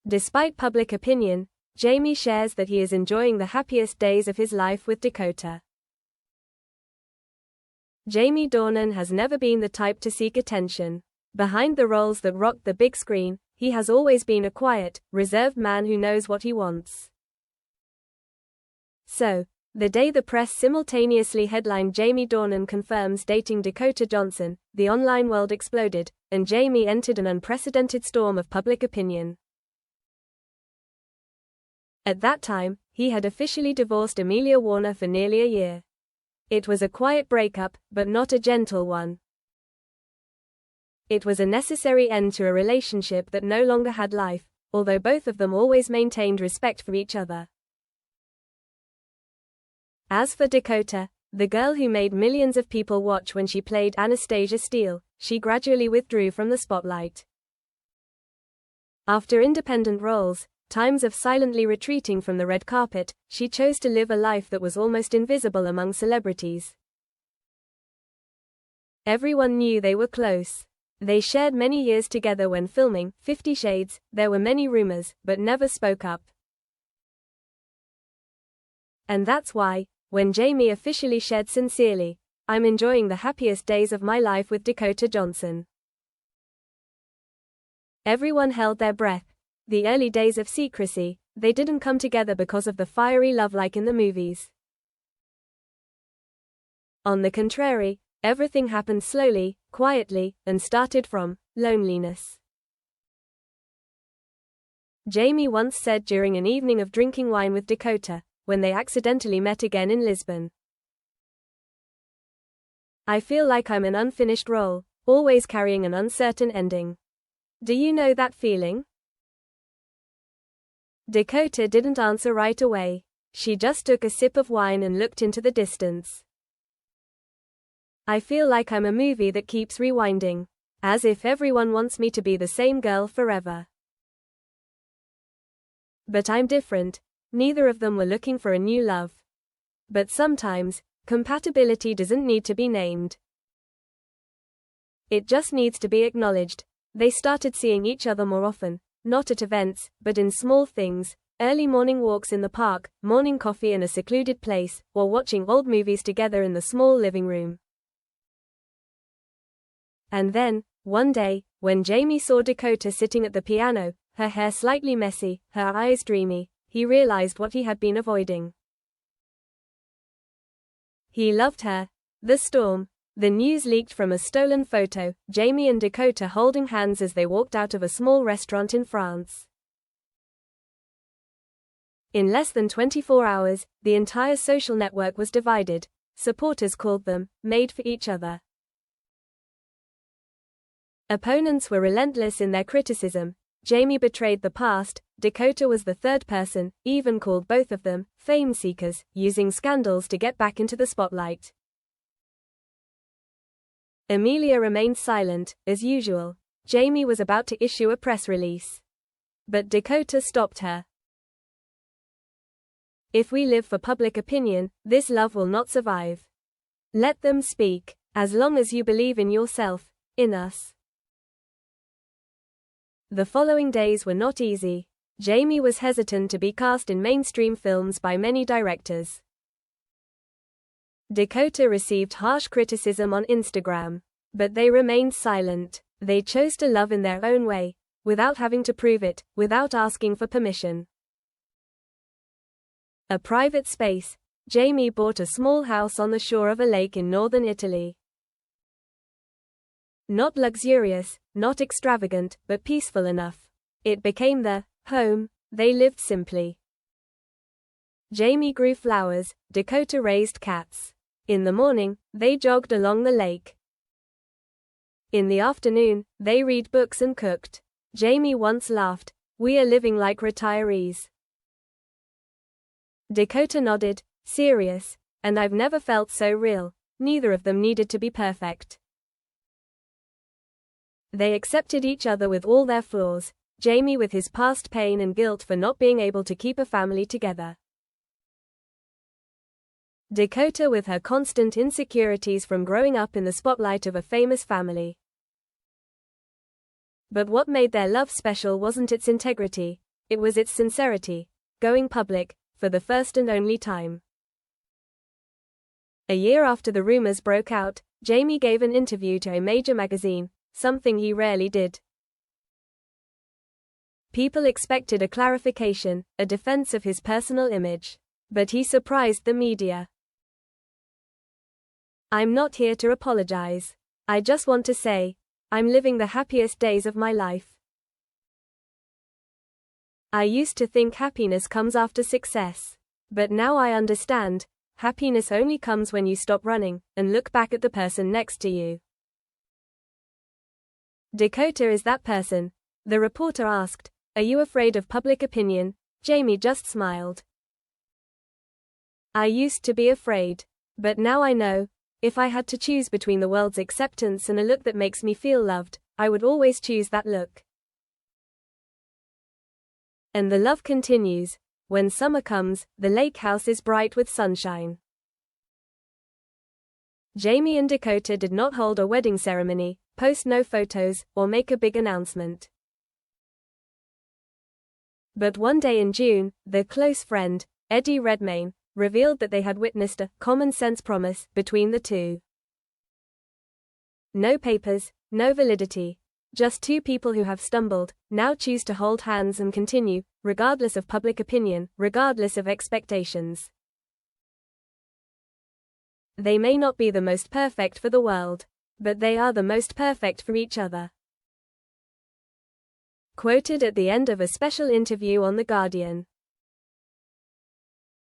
Despite public opinion, Jamie shares that he is enjoying the happiest days of his life with Dakota. Jamie Dornan has never been the type to seek attention. Behind the roles that rocked the big screen, he has always been a quiet, reserved man who knows what he wants. So, the day the press simultaneously headlined Jamie Dornan confirms dating Dakota Johnson, the online world exploded, and Jamie entered an unprecedented storm of public opinion. At that time, he had officially divorced Amelia Warner for nearly a year. It was a quiet breakup, but not a gentle one. It was a necessary end to a relationship that no longer had life, although both of them always maintained respect for each other. As for Dakota, the girl who made millions of people watch when she played Anastasia Steele, she gradually withdrew from the spotlight. After independent roles, times of silently retreating from the red carpet, she chose to live a life that was almost invisible among celebrities. Everyone knew they were close. They shared many years together when filming 50 Shades. There were many rumors, but never spoke up. And that's why, when Jamie officially shared sincerely, "I'm enjoying the happiest days of my life with Dakota Johnson," everyone held their breath. The early days of secrecy, they didn't come together because of the fiery love like in the movies. On the contrary, everything happened slowly, quietly, and started from loneliness. Jamie once said during an evening of drinking wine with Dakota, when they accidentally met again in Lisbon, "I feel like I'm an unfinished role, always carrying an uncertain ending. Do you know that feeling?" Dakota didn't answer right away. She just took a sip of wine and looked into the distance. "I feel like I'm a movie that keeps rewinding. As if everyone wants me to be the same girl forever. But I'm different." Neither of them were looking for a new love. But sometimes, compatibility doesn't need to be named. It just needs to be acknowledged. They started seeing each other more often. Not at events, but in small things, early morning walks in the park, morning coffee in a secluded place, or watching old movies together in the small living room. And then, one day, when Jamie saw Dakota sitting at the piano, her hair slightly messy, her eyes dreamy, he realized what he had been avoiding. He loved her. The storm. The news leaked from a stolen photo, Jamie and Dakota holding hands as they walked out of a small restaurant in France. In less than 24 hours, the entire social network was divided. Supporters called them made for each other. Opponents were relentless in their criticism. Jamie betrayed the past, Dakota was the third person, even called both of them fame seekers, using scandals to get back into the spotlight. Amelia remained silent, as usual. Jamie was about to issue a press release. But Dakota stopped her. "If we live for public opinion, this love will not survive. Let them speak, as long as you believe in yourself, in us." The following days were not easy. Jamie was hesitant to be cast in mainstream films by many directors. Dakota received harsh criticism on Instagram. But they remained silent. They chose to love in their own way, without having to prove it, without asking for permission. A private space. Jamie bought a small house on the shore of a lake in northern Italy. Not luxurious, not extravagant, but peaceful enough. It became their home. They lived simply. Jamie grew flowers, Dakota raised cats. In the morning, they jogged along the lake. In the afternoon, they read books and cooked. Jamie once laughed, "We are living like retirees." Dakota nodded, serious, "And I've never felt so real." Neither of them needed to be perfect. They accepted each other with all their flaws, Jamie with his past pain and guilt for not being able to keep a family together. Dakota with her constant insecurities from growing up in the spotlight of a famous family. But what made their love special wasn't its integrity. It was its sincerity, going public, for the first and only time. A year after the rumors broke out, Jamie gave an interview to a major magazine, something he rarely did. People expected a clarification, a defense of his personal image. But he surprised the media. "I'm not here to apologize. I just want to say, I'm living the happiest days of my life. I used to think happiness comes after success. But now I understand, happiness only comes when you stop running and look back at the person next to you." Dakota is that person. The reporter asked, "Are you afraid of public opinion?" Jamie just smiled. "I used to be afraid. But now I know, if I had to choose between the world's acceptance and a look that makes me feel loved, I would always choose that look." And the love continues. When summer comes, the lake house is bright with sunshine. Jamie and Dakota did not hold a wedding ceremony, post no photos, or make a big announcement. But one day in June, their close friend, Eddie Redmayne, revealed that they had witnessed a common-sense promise between the two. No papers, no validity. Just two people who have stumbled, now choose to hold hands and continue, regardless of public opinion, regardless of expectations. They may not be the most perfect for the world, but they are the most perfect for each other. Quoted at the end of a special interview on The Guardian.